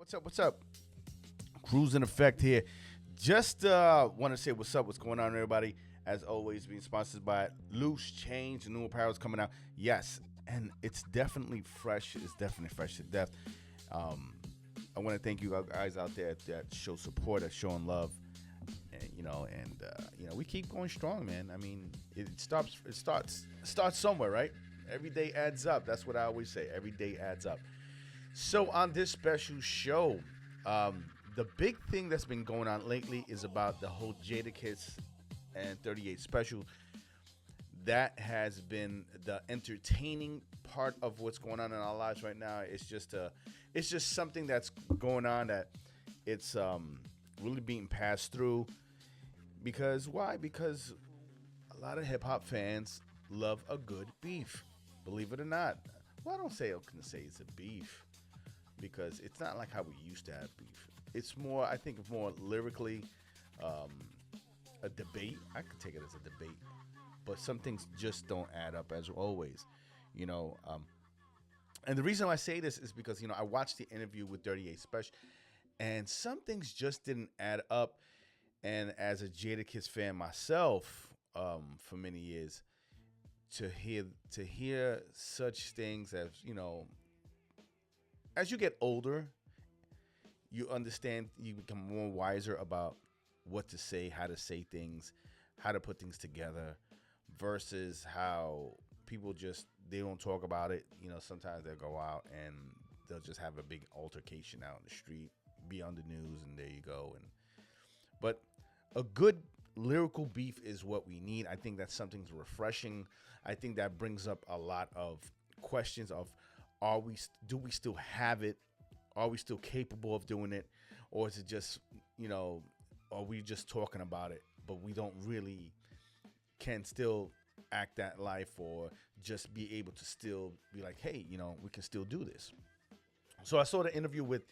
What's up? What's up? Cruise in effect here. Just want to say what's up, what's going on, everybody. As always, being sponsored by Loose Change. The new apparel is coming out. Yes, and it's definitely fresh. It's definitely fresh to death. I want to thank you guys out there that show support, that showing love, and we keep going strong, man. I mean, it starts somewhere, right? Every day adds up. That's what I always say. Every day adds up. So on this special show, the big thing that's been going on lately is about the whole Jadakiss and 38 special. That has been the entertaining part of what's going on in our lives right now. It's just something that's going on that it's really being passed through. Because why? Because a lot of hip hop fans love a good beef. Believe it or not. Well, I don't say I can say it's a beef because it's not like how we used to have beef. It's more, I think, more lyrically a debate. I could take it as a debate, but some things just don't add up as always, And the reason I say this is because I watched the interview with 38 Spesh, and some things just didn't add up. And as a Jadakiss fan myself, for many years, to hear such things as you get older, you understand, you become more wiser about what to say, how to say things, how to put things together, versus how people they don't talk about it. Sometimes they'll go out and they'll just have a big altercation out in the street, be on the news, and there you go. But a good lyrical beef is what we need. I think that's something refreshing. I think that brings up a lot of questions of, do we still have it? Are we still capable of doing it? Or is it just, are we just talking about it, but we don't really can still act that life, or just be able to still be like, hey, we can still do this. So I saw the interview with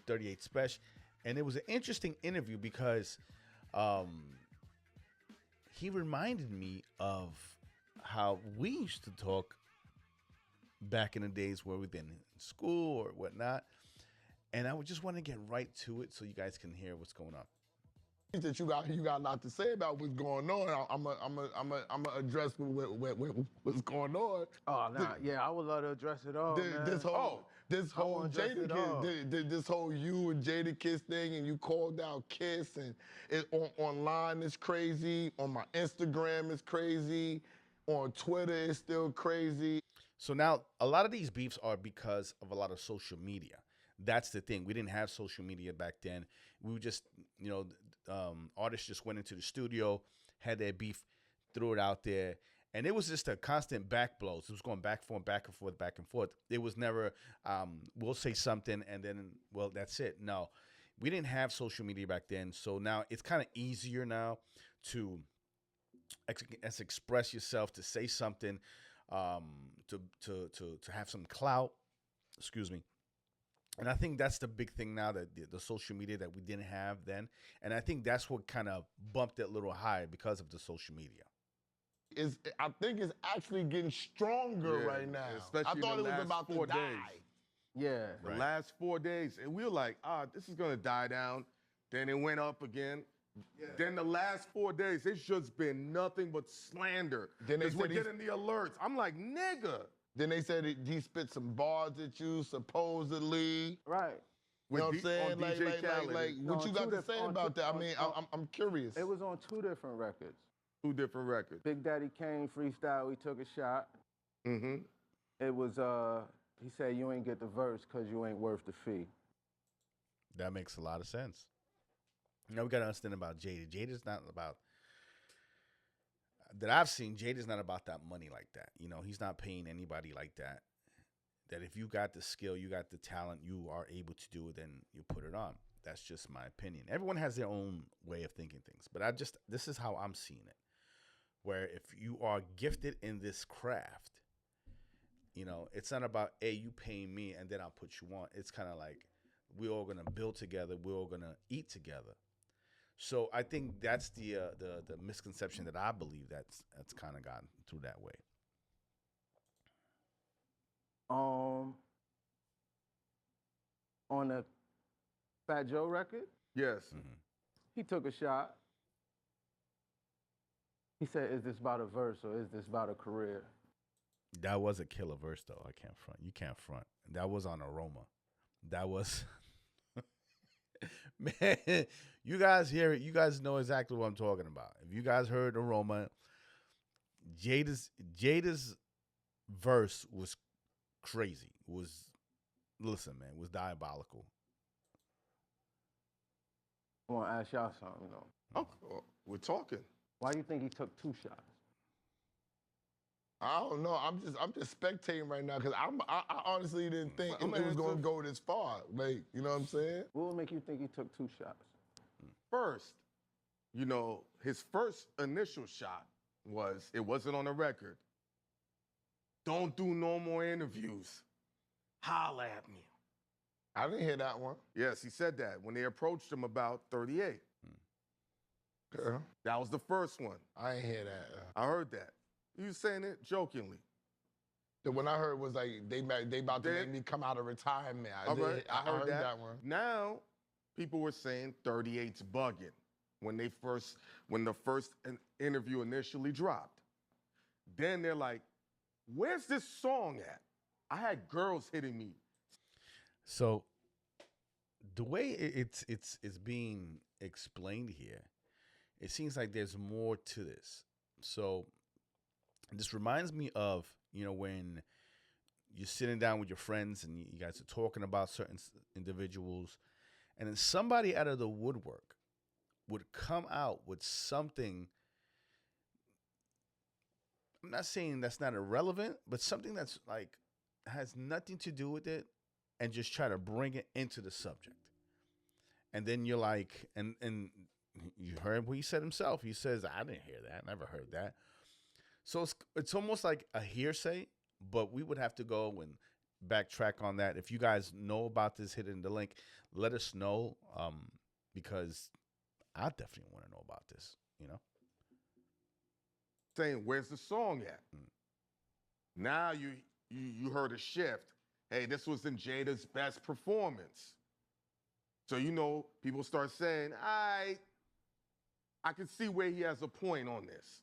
38 Spesh, and it was an interesting interview because he reminded me of how we used to talk back in the days where we've been in school or whatnot. And I would just want to get right to it so you guys can hear what's going on. That you got a lot to say about what's going on. I'm gonna address what's going on. Oh nah, yeah, I would love to address it all, man. This whole Jadakiss, this whole you and Jadakiss thing, and you called out Kiss, and it online is crazy. On my Instagram is crazy. On Twitter it's still crazy. So now a lot of these beefs are because of a lot of social media. That's the thing. We didn't have social media back then. We were just, artists just went into the studio, had their beef, threw it out there. And it was just a constant back blows. It was going back and forth, back and forth, back and forth. It was never, we'll say something and then, well, that's it. No, we didn't have social media back then. So now it's kind of easier now to express yourself, to say something, to have some clout. Excuse me. And I think that's the big thing now, that the social media that we didn't have then. And I think that's what kind of bumped it a little high because of the social media. I think it's actually getting stronger right now. Especially I thought in the it was last about 4 to days. die. Yeah. The last 4 days. And we were like, this is going to die down. Then it went up again. Yeah. Then the last 4 days, it's just been nothing but slander. Then they we're said getting the alerts. I'm like, nigga. Then they said he spit some bars at you, supposedly. Right. You know what I'm saying? Like, what you got to say about that? I mean, I'm curious. It was on 2 different records. 2 different records. Big Daddy Kane freestyle, he took a shot. Mm-hmm. It was, he said, you ain't get the verse because you ain't worth the fee. That makes a lot of sense. We got to understand about Jada. Jada's not about, that I've seen, Jada's not about that money like that. He's not paying anybody like that. That if you got the skill, you got the talent, you are able to do it, then you put it on. That's just my opinion. Everyone has their own way of thinking things. But this is how I'm seeing it. Where if you are gifted in this craft, it's not about, hey, you paying me and then I'll put you on. It's kind of like, we're all going to build together. We're all going to eat together. So I think that's the misconception that I believe that's kind of gotten through that way. on the Fat Joe record, Yes. he took a shot. He said, is this about a verse or is this about a career? That was a killer verse, though. I can't front. You can't front. That was on Aroma. That was, man. You guys hear it. You guys know exactly what I'm talking about. If you guys heard Aroma, Jada's verse was crazy. Listen, man, was diabolical. I want to ask y'all something, though. Oh, we're talking. Why do you think he took 2 shots? I don't know. I'm just spectating right now because I honestly didn't think it was going to go this far. Like, you know what I'm saying? What would make you think he took 2 shots? First, you know, his first initial shot it wasn't on the record. Don't do no more interviews. Holla at me. I didn't hear that one. Yes, he said that when they approached him about 38. Yeah. That was the first one. I ain't hear that. I heard that. You was saying it jokingly. The one I heard was like they about to make me come out of retirement. I heard that one. Now, people were saying 38's bugging when the first interview initially dropped. Then they're like, "Where's this song at? I had girls hitting me." So the way it's being explained here, it seems like there's more to this. So this reminds me of, you know, when you're sitting down with your friends and you guys are talking about certain individuals, and then somebody out of the woodwork would come out with something. I'm not saying that's not irrelevant, but something that's like has nothing to do with it, and just try to bring it into the subject. And then you're like, and you heard what he said himself. He says, I didn't hear that. Never heard that. So it's almost like a hearsay, but we would have to go and backtrack on that. If you guys know about this, hit in the link. Let us know, because I definitely want to know about this, you know? Saying, where's the song at? Now you heard a shift. Hey, this was in Jada's best performance. So, you know, people start saying, I can see where he has a point on this.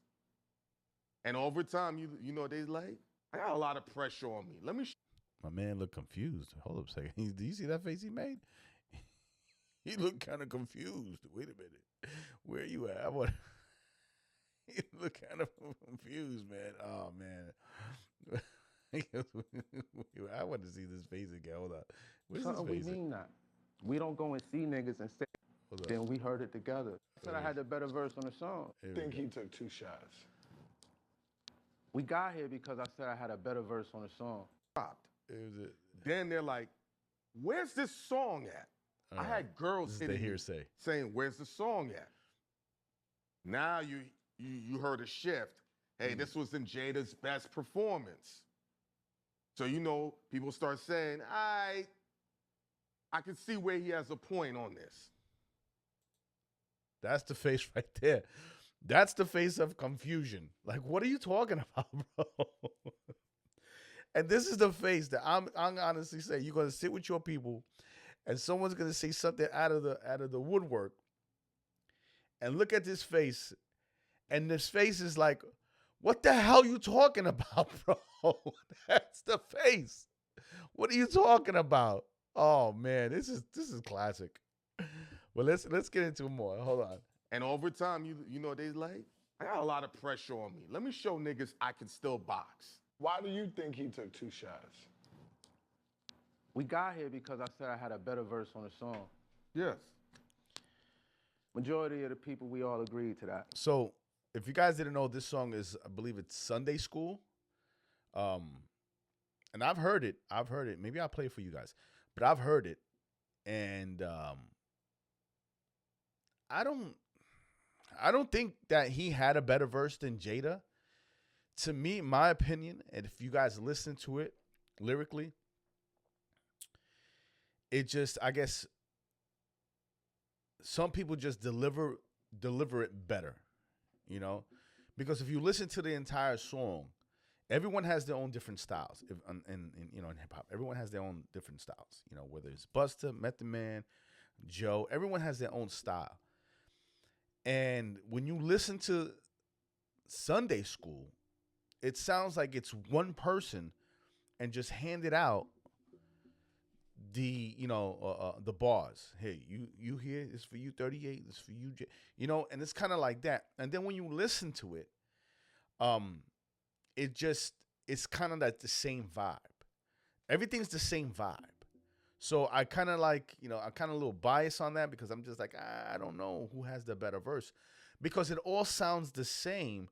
And over time, you know, they like, I got a lot of pressure on me. Let me. My man looked confused. Hold up a second. Do you see that face he made? He looked kind of confused. Wait a minute. Where you at? He looked kind of confused, man. Oh, man. I want to see this face again. Hold on. Where's this face? We mean that. We don't go and see niggas and say, then we heard it together. I said I had the better verse on the song. I think he took 2 shots. We got here because I said I had a better verse on the song. Then they're like, where's this song at? I had girls hitting me saying, where's the song at? Now you heard a shift. Hey, this was in Jada's best performance. So, you know, people start saying, I can see where he has a point on this. That's the face right there. That's the face of confusion. Like, what are you talking about, bro? And this is the face that I'm honestly saying. You're gonna sit with your people, and someone's gonna say something out of the woodwork, and look at this face, and this face is like, what the hell you talking about, bro? That's the face. What are you talking about? Oh man, this is classic. Well, let's get into more. Hold on. And over time, you know, they like, I got a lot of pressure on me. Let me show niggas I can still box. Why do you think he took 2 shots? We got here because I said I had a better verse on the song. Yes. Majority of the people, we all agreed to that. So, if you guys didn't know, this song is, I believe it's Sunday School. And I've heard it. Maybe I'll play it for you guys. But I've heard it. And I don't think that he had a better verse than Jada. To me, my opinion, and if you guys listen to it lyrically, it just, I guess, some people just deliver it better, you know? Because if you listen to the entire song, everyone has their own different styles. In hip hop, everyone has their own different styles. You know, whether it's Busta, Method Man, Joe, everyone has their own style. And when you listen to Sunday School, it sounds like it's one person and just handed out the the bars. Hey, you here? It's for you. 38. It's for you. And it's kind of like that. And then when you listen to it, it's kind of like the same vibe. Everything's the same vibe. So I kind of like, I'm kind of a little biased on that because I'm just like, I don't know who has the better verse, because it all sounds the same,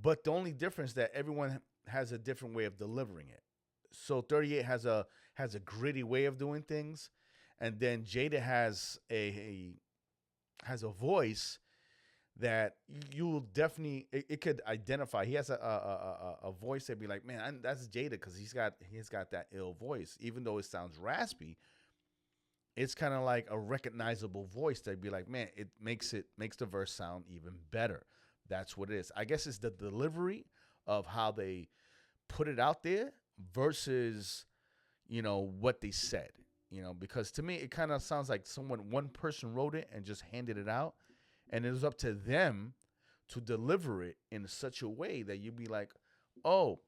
but the only difference that everyone has a different way of delivering it. So 38 has a gritty way of doing things, and then Jada has a voice that you'll definitely it could identify. He has a voice that'd be like, man, that's Jada, because he's got that ill voice. Even though it sounds raspy, it's kind of like a recognizable voice that'd be like, man, it makes the verse sound even better. That's what it is. I guess it's the delivery of how they put it out there versus what they said. Because to me it kind of sounds like one person wrote it and just handed it out. And it was up to them to deliver it in such a way that you'd be like, oh,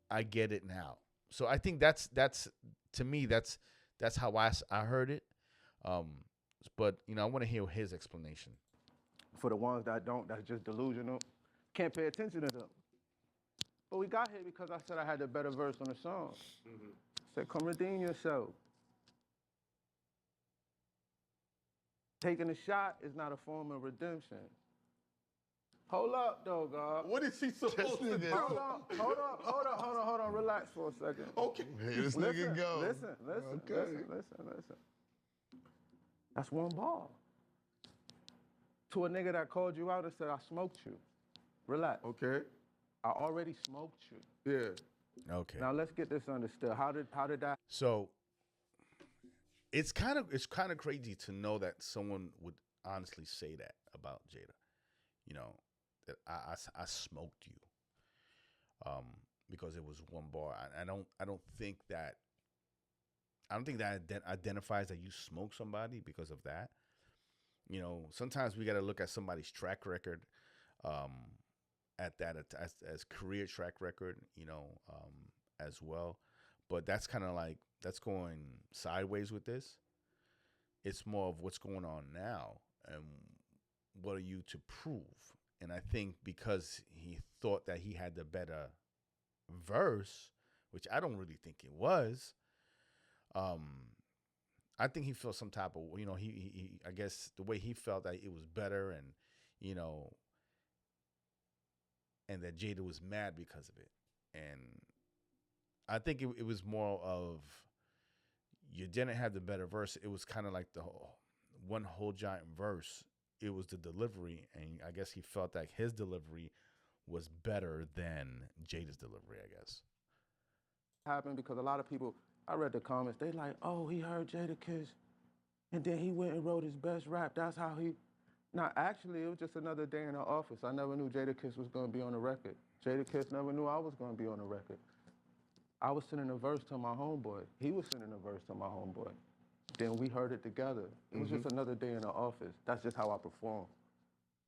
I get it now. So I think that's to me, that's how I heard it. But, I want to hear his explanation. For the ones that don't, that's just delusional, can't pay attention to them. But we got here because I said I had the better verse on the song. Mm-hmm. I said, come redeem yourself. Taking a shot is not a form of redemption. Hold up, though, God. What is he supposed to do? Hold on. Relax for a second. Okay. Here this nigga go. Listen. That's one ball. To a nigga that called you out and said, I smoked you. Relax. Okay. I already smoked you. Yeah. Okay. Now let's get this understood. How did that? So it's kind of crazy to know that someone would honestly say that about Jada. That I smoked you. Because it was one bar. I don't think that identifies that you smoke somebody because of that. Sometimes we got to look at somebody's track record, at that as career track record, as well. But that's kind of like, that's going sideways with this. It's more of what's going on now and what are you to prove? And I think because he thought that he had the better verse, which I don't really think it was, I think he felt some type of, he I guess the way he felt that it was better, and and that Jada was mad because of it. And I think it was more of, you didn't have the better verse. It was kind of like the one whole giant verse. It was the delivery, and I guess he felt like his delivery was better than Jada's delivery, I guess. Happened because a lot of people, I read the comments, they like, oh, he heard Jadakiss, and then he went and wrote his best rap. That's how he... Nah, actually, it was just another day in the office. I never knew Jadakiss was going to be on the record. Jadakiss never knew I was going to be on the record. I was sending a verse to my homeboy. He was sending a verse to my homeboy. Then we heard it together. It was just another day in the office. That's just how I performed.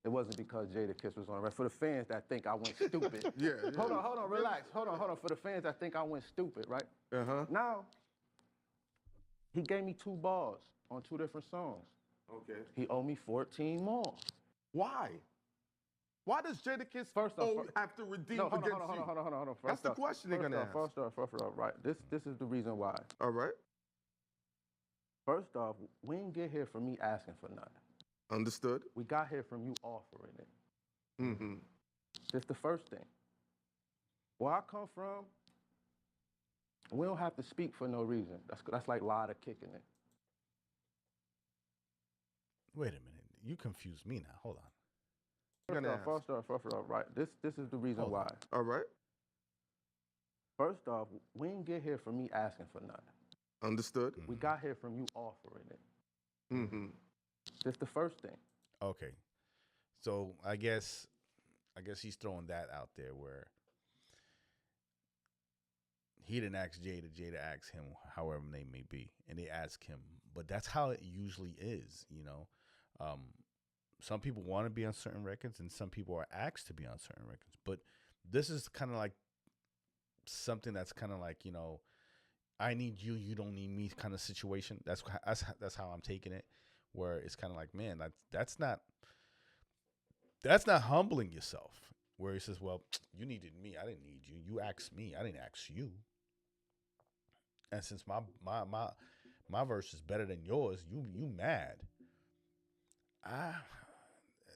It wasn't because Jadakiss was on the record. For the fans that think I went stupid. Yeah. Hold on, relax. Hold on. For the fans that think I went stupid, right? Uh-huh. Now, he gave me 2 bars on 2 different songs. Okay. He owed me 14 more. Why? Why does Jadakiss have to redeem against you? Hold on. That's the question they're gonna ask. First off, right. This is the reason why. All right. First off, we didn't get here from me asking for nothing. Understood. We got here from you offering it. Mm-hmm. That's the first thing. Where I come from, we don't have to speak for no reason. That's like Lada kicking it. Wait a minute. You confused me now. Hold on. First off, right. This is the reason why. All right. First off, we didn't get here from me asking for nothing. Understood. We got here from you offering it. Mm-hmm. That's the first thing. Okay. So I guess he's throwing that out there where he didn't ask Jada. Jada asked him, however they may be, and they ask him. But that's how it usually is, you know. Some people want to be on certain records, and some people are asked to be on certain records. But this is kind of like something that's kind of like, you know, I need you, you don't need me kind of situation. That's how I'm taking it. Where it's kind of like, man, that's not humbling yourself. Where he says, well, you needed me, I didn't need you. You asked me, I didn't ask you. And since my verse is better than yours, you mad.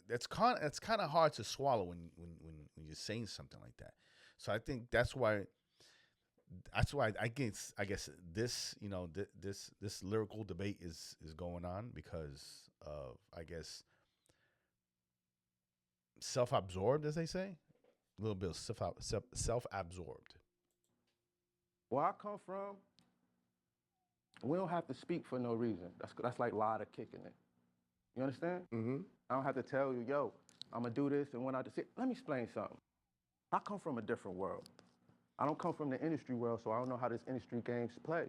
It's kind of hard to swallow when you're saying something like that. So I think that's why I guess this, you know, this lyrical debate is going on because of, I guess, self-absorbed, as they say, a little bit of self-absorbed. Where I come from, we don't have to speak for no reason. That's like Lada kicking it. You understand? Mm-hmm. I don't have to tell you, yo, I'm gonna do this and when I just let me explain something. I come from a different world. I don't come from the industry world, so I don't know how this industry games play.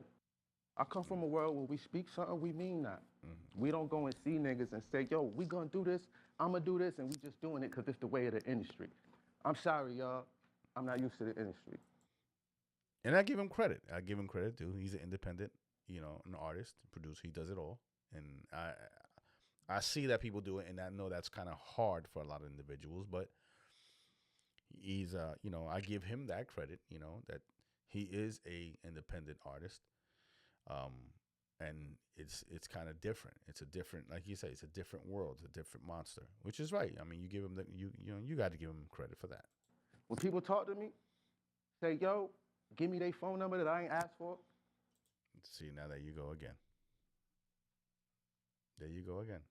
I come from a world where we speak something, we mean that. Mm-hmm. We don't go and see niggas and say, yo, we gonna do this, I'm gonna do this, and we just doing it because it's the way of the industry. I'm sorry, y'all. I'm not used to the industry. And I give him credit. Too. He's an independent, you know, an artist, producer. He does it all. And I see that people do it, and I know that's kind of hard for a lot of individuals, but he's, you know, I give him that credit, you know, that he is a independent artist. And it's kind of different. It's a different, like you say, it's a different world, it's a different monster, which is right. I mean, you give him you got to give him credit for that. When people talk to me, say, yo, give me their phone number that I ain't asked for. See, now there you go again. There you go again.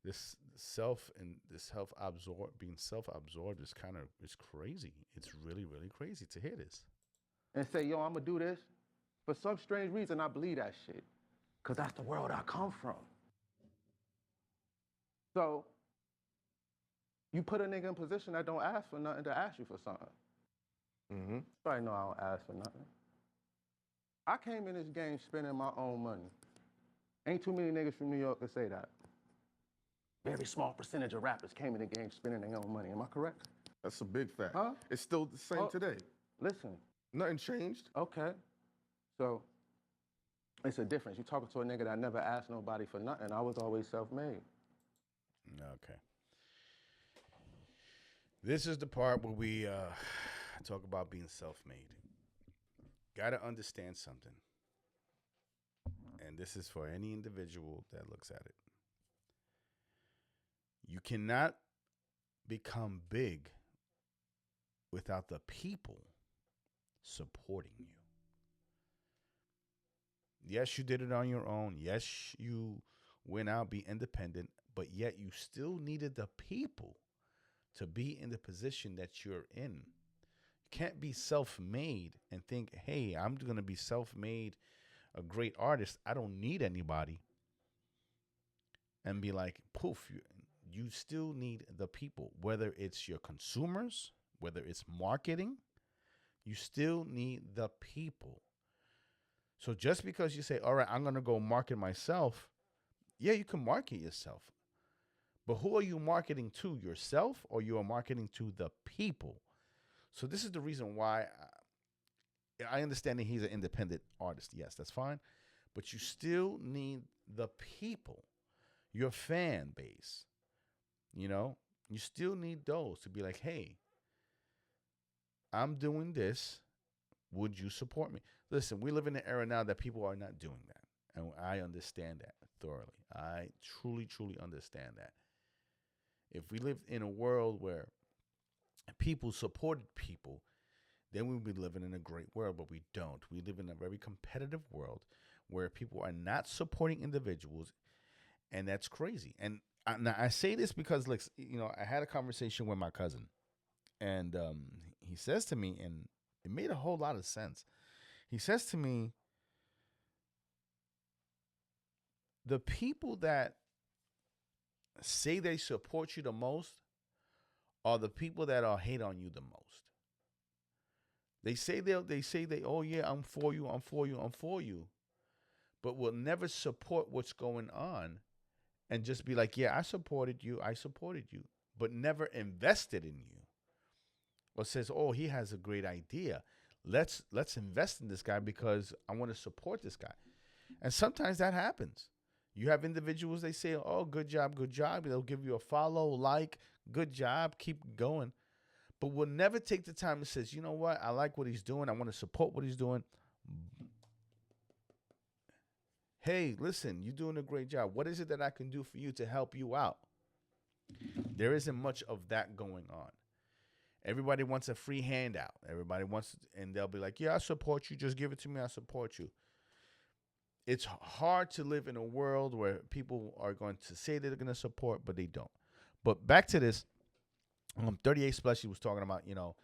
This being self-absorbed is crazy. It's really, really crazy to hear this. And say, yo, I'm gonna do this. For some strange reason, I believe that shit. Because that's the world I come from. So, you put a nigga in position that don't ask for nothing to ask you for something. Mm-hmm. Probably know I don't ask for nothing. I came in this game spending my own money. Ain't too many niggas from New York that say that. Very small percentage of rappers came in the game spending their own money. Am I correct? That's a big fact. Huh? It's still the same today. Listen. Nothing changed. Okay. So, it's a difference. You talking to a nigga that never asked nobody for nothing. I was always self-made. Okay. This is the part where we talk about being self-made. Got to understand something. And this is for any individual that looks at it. You cannot become big without the people supporting you. Yes, you did it on your own. Yes, you went out, be independent, but yet you still needed the people to be in the position that you're in. You can't be self-made and think, hey, I'm going to be self-made, a great artist. I don't need anybody. And be like, poof, you still need the people, whether it's your consumers, whether it's marketing, you still need the people. So just because you say, all right, I'm going to go market myself, yeah, you can market yourself. But who are you marketing to, yourself, or you are marketing to the people? So this is the reason why I understand that he's an independent artist. Yes, that's fine. But you still need the people, your fan base. You know, you still need those to be like, hey, I'm doing this. Would you support me? Listen, we live in an era now that people are not doing that. And I understand that thoroughly. I truly, truly understand that. If we lived in a world where people supported people, then we would be living in a great world, but we don't. We live in a very competitive world where people are not supporting individuals, and that's crazy. And now I say this because, like, you know, I had a conversation with my cousin, and he says to me, and it made a whole lot of sense. He says to me, the people that say they support you the most are the people that are hate on you the most. They say oh yeah, I'm for you, I'm for you, I'm for you, but will never support what's going on and just be like, yeah, I supported you, but never invested in you. Or says, oh, he has a great idea. Let's invest in this guy because I want to support this guy. And sometimes that happens. You have individuals, they say, oh, good job, good job. They'll give you a follow, like, good job, keep going. But will never take the time and says, you know what, I like what he's doing. I want to support what he's doing. Hey, listen, you're doing a great job. What is it that I can do for you to help you out? There isn't much of that going on. Everybody wants a free handout. Everybody wants, and they'll be like, yeah, I support you. Just give it to me. I support you. It's hard to live in a world where people are going to say they're going to support, but they don't. But back to this, 38 Spesh, he was talking about, you know,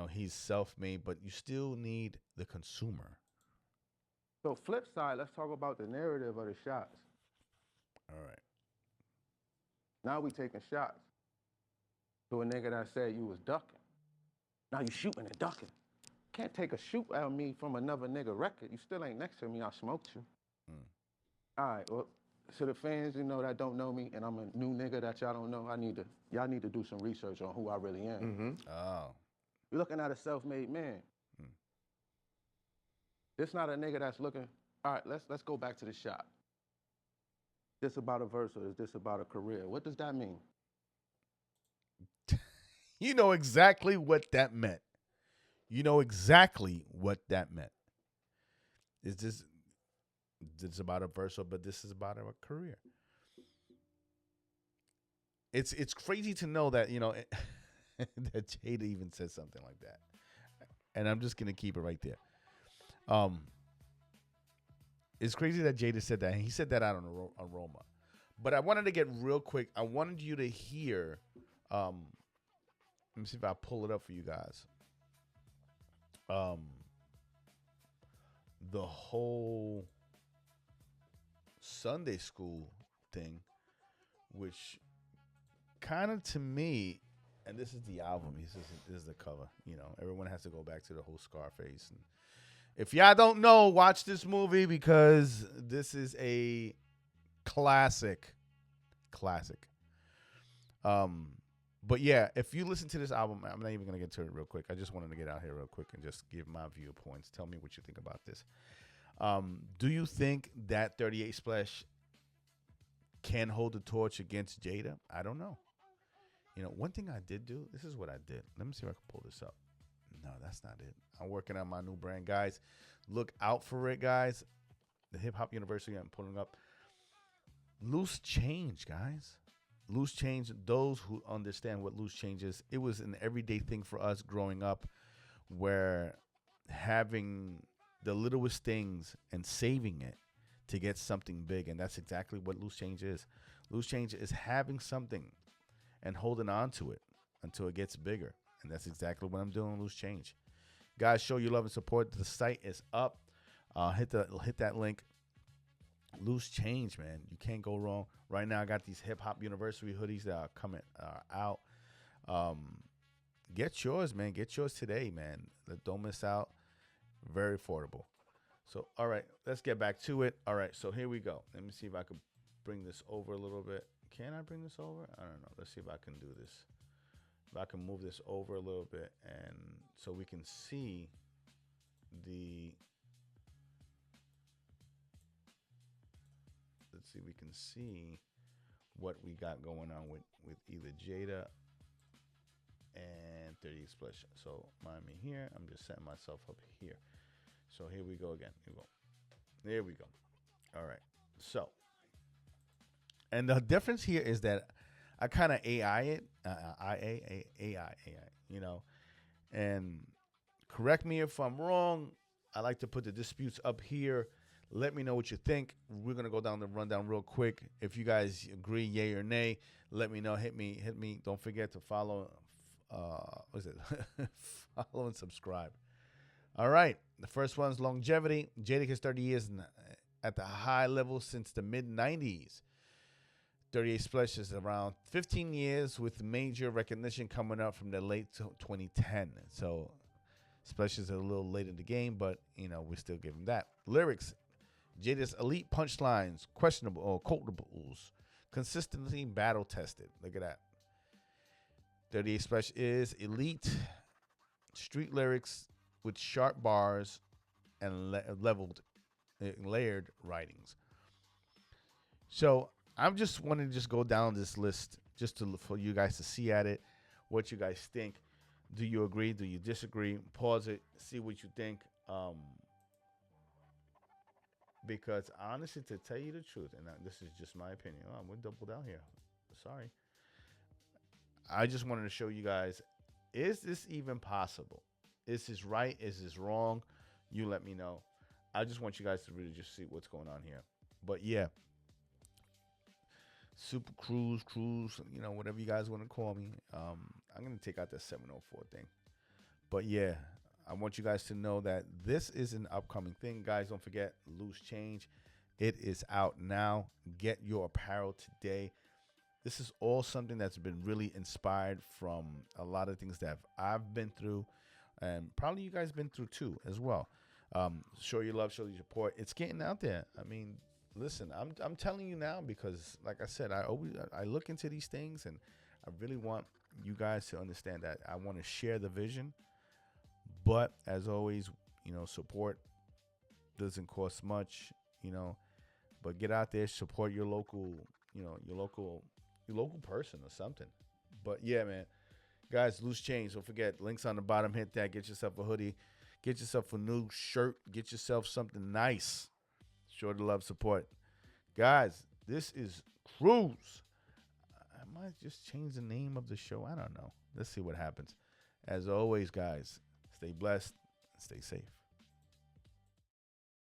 he's self-made, but you still need the consumer. So flip side, let's talk about the narrative of the shots. All right. Now we taking shots to a nigga that said you was ducking. Now you shooting and ducking. Can't take a shoot at me from another nigga record. You still ain't next to me. I smoked you. All right. Well, to the fans, that don't know me, and I'm a new nigga that y'all don't know, y'all need to do some research on who I really am. Mm-hmm. Oh. You're looking at a self-made man. This not a nigga that's looking. All right. Let's go back to the shop. This about a verse or is this about a career? What does that mean? You know exactly what that meant. You know exactly what that meant. Is this about a verse, but this is about a career? It's crazy to know that, that Jada even said something like that. And I'm just going to keep it right there. It's crazy that Jada said that. And he said that out on Aroma. But I wanted to get real quick. I wanted you to hear. Let me see if I pull it up for you guys. The whole Sunday school thing, which kind of to me, and this is the album. This is the cover. Everyone has to go back to the whole Scarface. And if y'all don't know, watch this movie because this is a classic. But yeah, if you listen to this album, I'm not even going to get to it real quick. I just wanted to get out here real quick and just give my viewpoints. Tell me what you think about this. Do you think that 38 Spesh can hold the torch against Jada? I don't know. One thing I did do, this is what I did. Let me see if I can pull this up. No, that's not it. I'm working on my new brand, guys. Look out for it, guys. The Hip Hop University, I'm pulling up. Loose change, guys. Loose change, those who understand what loose change is, it was an everyday thing for us growing up where having the littlest things and saving it to get something big, and that's exactly what loose change is. Loose change is having something and holding on to it until it gets bigger, and that's exactly what I'm doing, loose change. Guys, show your love and support. The site is up. Hit that link. Loose change, man. You can't go wrong. Right now, I got these Hip Hop University hoodies that are coming out. Get yours, man. Get yours today, man. Don't miss out. Very affordable. So, all right, let's get back to it. All right, so here we go. Let me see if I can bring this over a little bit. Can I bring this over? I don't know. Let's see if I can do this. If I can move this over a little bit, and so we can see the. Let's see, we can see what we got going on with either Jada and 38 Spesh. So mind me here. I'm just setting myself up here. So here we go again. There we go. All right. So, and the difference here is that I kind of AI it. AI, and correct me if I'm wrong. I like to put the disputes up here. Let me know what you think. We're going to go down the rundown real quick. If you guys agree, yay or nay, let me know. Hit me. Don't forget to follow. What is it? Follow and subscribe. All right. The first one's longevity. Jadakiss 30 years at the high level since the mid-90s. 38 Spesh is around 15 years with major recognition coming up from the late 2010. So Spesh is a little late in the game, but we still give him that. Lyrics, Jada's elite punchlines, questionable or quotables, consistently battle tested. Look at that. 38 Spesh is elite street lyrics with sharp bars and leveled, layered writings. So I'm just wanting to just go down this list just for you guys to see at it, what you guys think. Do you agree? Do you disagree? Pause it, see what you think. Because honestly, to tell you the truth, and this is just my opinion, I'm gonna double down here. Sorry. I just wanted to show you guys, is this even possible? Is this right? Is this wrong? You let me know. I just want you guys to really just see what's going on here. But yeah, Super Cruise, whatever you guys want to call me. I'm going to take out that 704 thing. But yeah, I want you guys to know that this is an upcoming thing. Guys, don't forget, Loose Change. It is out now. Get your apparel today. This is all something that's been really inspired from a lot of things that I've been through, and probably you guys been through too as well. Show your love, show your support. It's getting out there. I mean, listen, I'm telling you now because, like I said, I look into these things, and I really want you guys to understand that I want to share the vision. But as always, support doesn't cost much, but get out there, support your local, your local person or something. But yeah, man, guys, Loose Change. Don't forget, links on the bottom. Hit that. Get yourself a hoodie. Get yourself a new shirt. Get yourself something nice. Show the love, support. Guys, this is Cruise. I might just change the name of the show. I don't know. Let's see what happens. As always, guys, stay blessed. Stay safe.